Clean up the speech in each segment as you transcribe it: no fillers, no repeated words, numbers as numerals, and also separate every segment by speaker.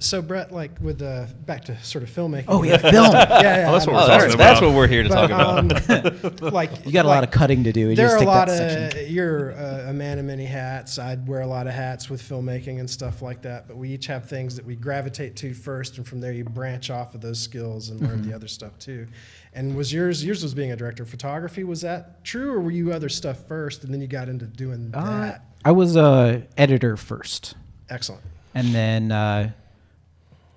Speaker 1: So Brett, like with back to sort of filmmaking.
Speaker 2: Oh yeah, film.
Speaker 1: Yeah.
Speaker 3: That's what we're talking about.
Speaker 4: That's what we're here to talk about.
Speaker 1: Like
Speaker 2: You got a lot of cutting to do. You
Speaker 1: there
Speaker 2: just
Speaker 1: are a
Speaker 2: take
Speaker 1: lot
Speaker 2: that
Speaker 1: of.
Speaker 2: section.
Speaker 1: You're a man of many hats. I'd wear a lot of hats with filmmaking and stuff like that. But we each have things that we gravitate to first, and from there you branch off of those skills and learn the other stuff too. And was yours was being a director of photography. Was that true, or were you other stuff first, and then you got into doing that?
Speaker 2: I was a editor first,
Speaker 1: Excellent.
Speaker 2: and then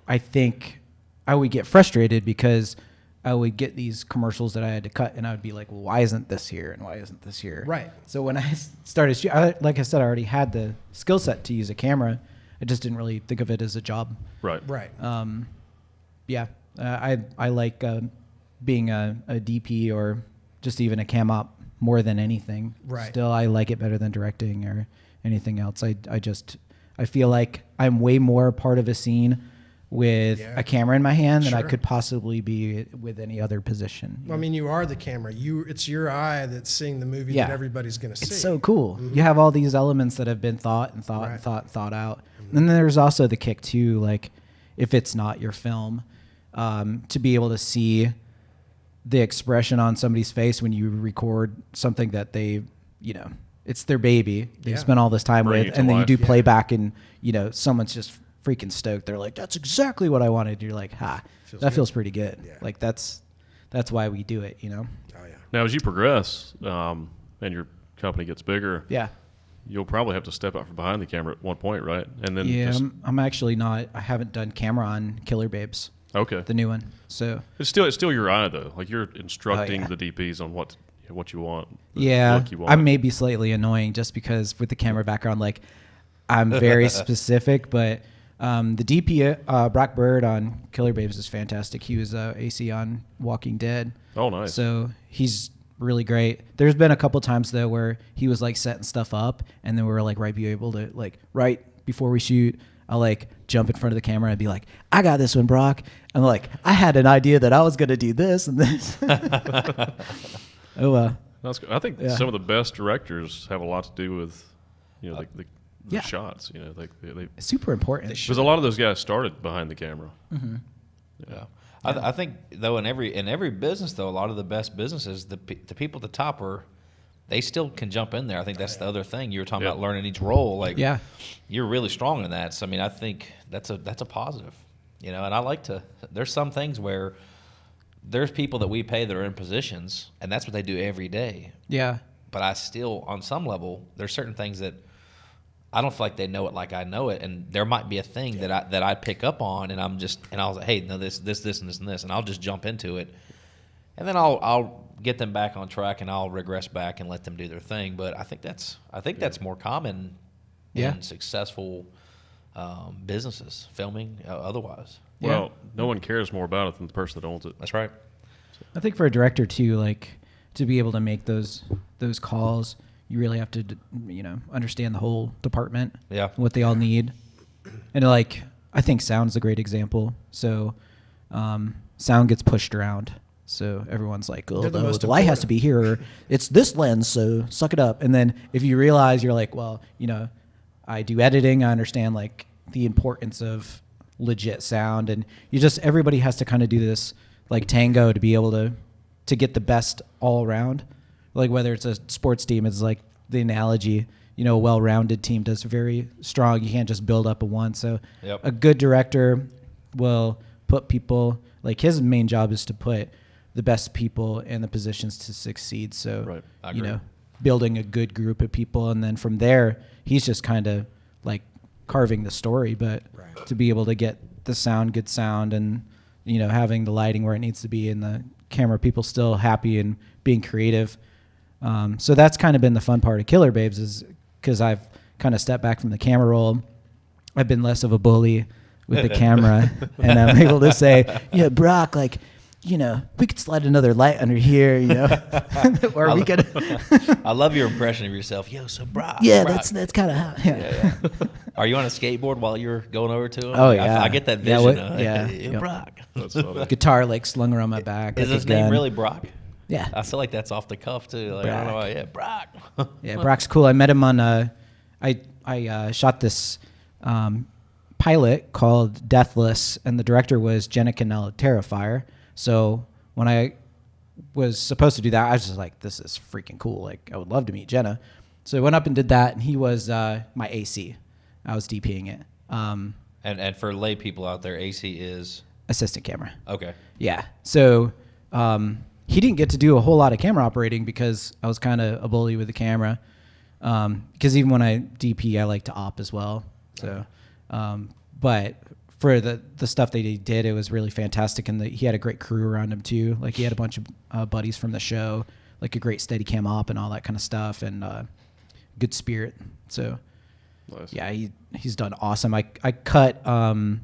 Speaker 2: I think I would get frustrated because I would get these commercials that I had to cut, and I would be like, well, why isn't this here, and why isn't this here?
Speaker 1: Right.
Speaker 2: So when I started, like I said, I already had the skill set to use a camera. I just didn't really think of it as a job.
Speaker 3: Right.
Speaker 2: Yeah, I like being a DP or just even a cam op more than anything.
Speaker 1: Right.
Speaker 2: Still, I like it better than directing or anything else. I feel like I'm way more a part of a scene with a camera in my hand than I could possibly be with any other position.
Speaker 1: Well, I mean, you are the camera. It's your eye that's seeing the movie that everybody's going to see.
Speaker 2: It's so cool. You have all these elements that have been thought out. And then there's also the kick too, like if it's not your film, to be able to see the expression on somebody's face when you record something that they, it's their baby. They spent all this time with, and then you do playback and, someone's just freaking stoked. They're like, that's exactly what I wanted. You're like, feels pretty good. Yeah. Like that's why we do it, Oh
Speaker 1: yeah.
Speaker 3: Now, as you progress and your company gets bigger, you'll probably have to step out from behind the camera at one point, right? And then
Speaker 2: I'm actually not. I haven't done camera on Killer Babes.
Speaker 3: Okay.
Speaker 2: The new one. So
Speaker 3: it's still your eye though. Like you're instructing the DPs on what you want.
Speaker 2: Look
Speaker 3: you want.
Speaker 2: I may be slightly annoying just because with the camera background, like I'm very specific, but. The DP, Brock Bird on Killer Babes is fantastic. He was AC on Walking Dead.
Speaker 3: Oh, nice.
Speaker 2: So he's really great. There's been a couple times, though, where he was, like, setting stuff up, and then we were, like, right before we shoot, I'll, like, jump in front of the camera and be like, I got this one, Brock. And, like, I had an idea that I was going to do this and this. Oh, well.
Speaker 3: That's good. I think some of the best directors have a lot to do with, the shots, they
Speaker 2: super important.
Speaker 3: Because a lot of those guys started behind the camera.
Speaker 2: Mm-hmm.
Speaker 4: Yeah. I think though in every business though, a lot of the best businesses, the people at the top they still can jump in there. I think that's the other thing you were talking about, learning each role. Like you're really strong in that. So I mean, I think that's a positive, and I like to. There's some things where there's people that we pay that are in positions, and that's what they do every day.
Speaker 2: Yeah.
Speaker 4: But I still, on some level, there's certain things that I don't feel like they know it like I know it, and there might be a thing that I pick up on, and I was like, hey, no, this, and this, and this, and I'll just jump into it, and then I'll get them back on track, and I'll regress back and let them do their thing. But I think that's more common in successful businesses, filming, otherwise.
Speaker 3: Well, no one cares more about it than the person that owns it.
Speaker 4: That's right.
Speaker 2: I think for a director too, like to be able to make those calls. You really have to, understand the whole department, what they all need. And, like, I think sound's a great example. So sound gets pushed around. So everyone's like, oh, the light has to be here. Or it's this lens, so suck it up. And then if you realize, you're like, well, I do editing. I understand, like, the importance of legit sound. And everybody has to kind of do this, like, tango to be able to get the best all around. Like whether it's a sports team, it's like the analogy, a well-rounded team does very strong. You can't just build up a one. So a good director will put people, like his main job is to put the best people in the positions to succeed. So, building a good group of people. And then from there, he's just kind of like carving the story. But to be able to get the good sound and, having the lighting where it needs to be and the camera people still happy and being creative. So that's kind of been the fun part of Killer Babes is because I've kind of stepped back from the camera role. I've been less of a bully with the camera, and I'm able to say, Brock, like, we could slide another light under here, or we could.
Speaker 4: I love your impression of yourself. So Brock.
Speaker 2: Yeah,
Speaker 4: Brock.
Speaker 2: that's kind of how.
Speaker 4: Yeah. Are you on a skateboard while you're going over to him?
Speaker 2: Oh yeah,
Speaker 4: I get that vision. Brock.
Speaker 3: That's funny.
Speaker 2: Guitar like slung around my back.
Speaker 4: Is his name really Brock?
Speaker 2: Yeah.
Speaker 4: I feel like that's off the cuff too. Like, I don't know why. Brock.
Speaker 2: Yeah, Brock's cool. I met him on I shot this pilot called Deathless, and the director was Jenna Canella Terrifier. So when I was supposed to do that, I was just like, this is freaking cool. Like, I would love to meet Jenna. So I went up and did that, and he was my AC. I was DPing it.
Speaker 4: And for lay people out there, AC is?
Speaker 2: Assistant camera.
Speaker 4: Okay.
Speaker 2: Yeah. So he didn't get to do a whole lot of camera operating because I was kind of a bully with the camera. Because even when I DP, I like to op as well. So, but for the stuff that he did, it was really fantastic. And he had a great crew around him too. Like he had a bunch of buddies from the show, like a great Steadicam op and all that kind of stuff, and good spirit. So, nice. Yeah, he's done awesome. I cut the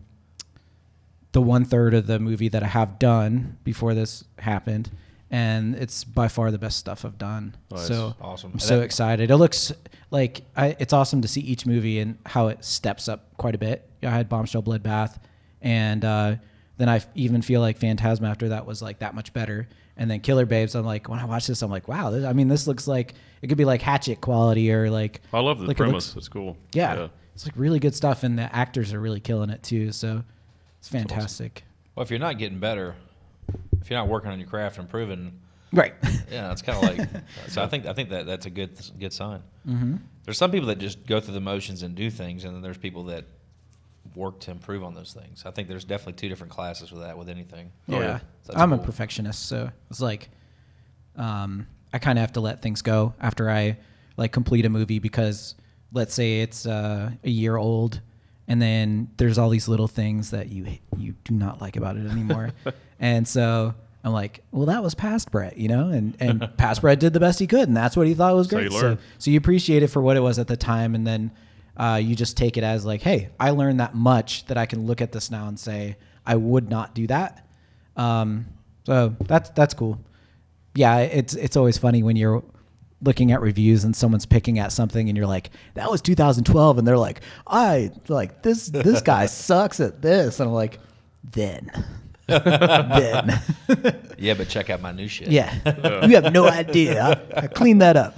Speaker 2: 1/3 of the movie that I have done before this happened, and it's by far the best stuff I've done.
Speaker 3: Nice.
Speaker 2: So
Speaker 4: awesome.
Speaker 2: I'm so excited. It looks like it's awesome to see each movie and how it steps up quite a bit. I had Bombshell, Bloodbath, and then I even feel like Phantasm after that was like that much better. And then Killer Babes, I'm like, when I watch this, I'm like, wow, this looks like it could be like Hatchet quality or like.
Speaker 3: I love the
Speaker 2: like
Speaker 3: premise. It's cool.
Speaker 2: Yeah, it's like really good stuff, and the actors are really killing it too. So it's fantastic.
Speaker 4: Awesome. Well, if you're not getting better, if you're not working on your craft and improving,
Speaker 2: right?
Speaker 4: Yeah, it's kind of like. So I think that's a good sign.
Speaker 2: Mm-hmm.
Speaker 4: There's some people that just go through the motions and do things, and then there's people that work to improve on those things. I think there's definitely two different classes with that, with anything.
Speaker 2: Yeah,
Speaker 4: So
Speaker 2: I'm
Speaker 4: cool.
Speaker 2: a perfectionist, so it's like I kind of have to let things go after I like complete a movie, because let's say it's a year old, and then there's all these little things that you do not like about it anymore. And so I'm like, well, that was past Brett, and past Brett did the best he could, and that's what he thought was great. So you appreciate it for what it was at the time, and then you just take it as like, hey, I learned that much that I can look at this now and say, I would not do that. So that's cool. Yeah, it's always funny when you're looking at reviews and someone's picking at something and you're like, that was 2012, and they're like, this guy sucks at this, and I'm like, then.
Speaker 4: Yeah, but check out my new shit.
Speaker 2: Yeah. You have no idea. I cleaned that up.